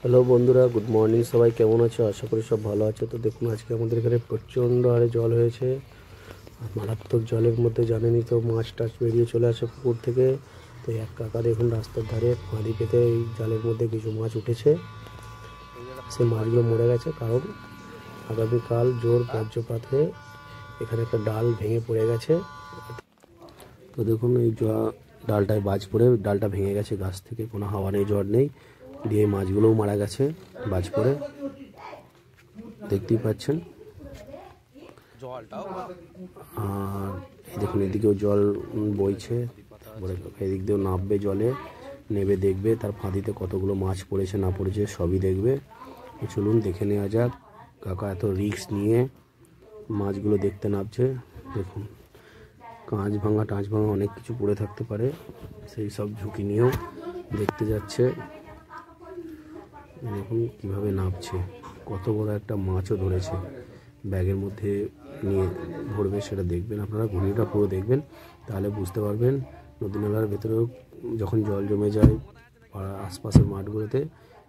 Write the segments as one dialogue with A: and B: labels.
A: Hello বন্ধুরা, good morning. সবাই কেমন আছো? আশা করি সব ভালো আছে। তো দেখুন, আজকে আমাদের এখানে প্রচণ্ড হারে জল হয়েছে। আর মারাত্মক জলের মধ্যে জানেনই তো, মাছ টাছ বেরিয়ে চলে আসে পুকুর থেকে। তো এক কাকা দেখুন রাস্তার ধারে ফাঁদি পেতে এই জালের মধ্যে কিছু মাছ উঠেছে। সেই মাছগুলো মরে গেছে, কারণ আগামীকাল জোর বজ্রপাত হয়ে এখানে একটা ডাল ভেঙে পড়ে গেছে। তো দেখুন, এই ডালটায় বাজ পড়ে ডালটা ভেঙে গেছে গাছ থেকে। কোনো হাওয়া নেই, ঝড় নেই, দিয়ে মাছগুলোও মারা গেছে বাজ পড়ে, দেখতেই পাচ্ছেন। আর এই দেখুন, এদিকেও জল বইছে, তারপরে এদিক দিয়েও নামবে, জলে নেবে দেখবে তার ফাঁদিতে কতগুলো মাছ পড়েছে না পড়েছে সবই দেখবে। চলুন দেখে নেওয়া যাক। কাকা এত রিস্ক নিয়ে মাছগুলো দেখতে নামছে। দেখুন, কাঁচ ভাঙা টাঁচ ভাঙা অনেক কিছু পড়ে থাকতে পারে, সেই সব ঝুঁকি নিয়েও দেখতে যাচ্ছে। দেখুন কীভাবে নামছে, কত বড় একটা মাছও ধরেছে। ব্যাগের মধ্যে নিয়ে ভরবে, সেটা দেখবেন আপনারা। ঘুরিটা পুরো দেখবেন, তাহলে বুঝতে পারবেন। নদী নালার ভেতরেও যখন জল জমে যায় আশপাশের মাঠগুলোতে,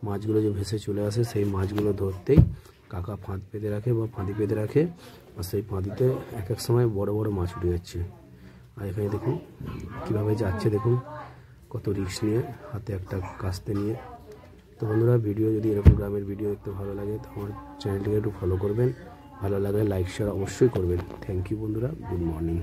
A: মাছগুলো যে ভেসে চলে আসে, সেই মাছগুলো ধরতেই কাকা ফাঁদ পেতে রাখে বা ফাঁদি পেতে রাখে। আর সেই ফাঁদিতে এক এক সময় বড় বড় মাছ উঠে যাচ্ছে। আর এখানে দেখুন কীভাবে যাচ্ছে, দেখুন কত রিস্ক নিয়ে, হাতে একটা কাস্তে নিয়ে। তো বন্ধুরা, ভিডিও যদি এরকম গ্রামের ভিডিও দেখতে ভালো লাগে তো আমার চ্যানেলটিকে একটু ফলো করবেন। ভালো লাগলে লাইক শেয়ার অবশ্যই করবেন। থ্যাংক ইউ বন্ধুরা, গুড মর্নিং।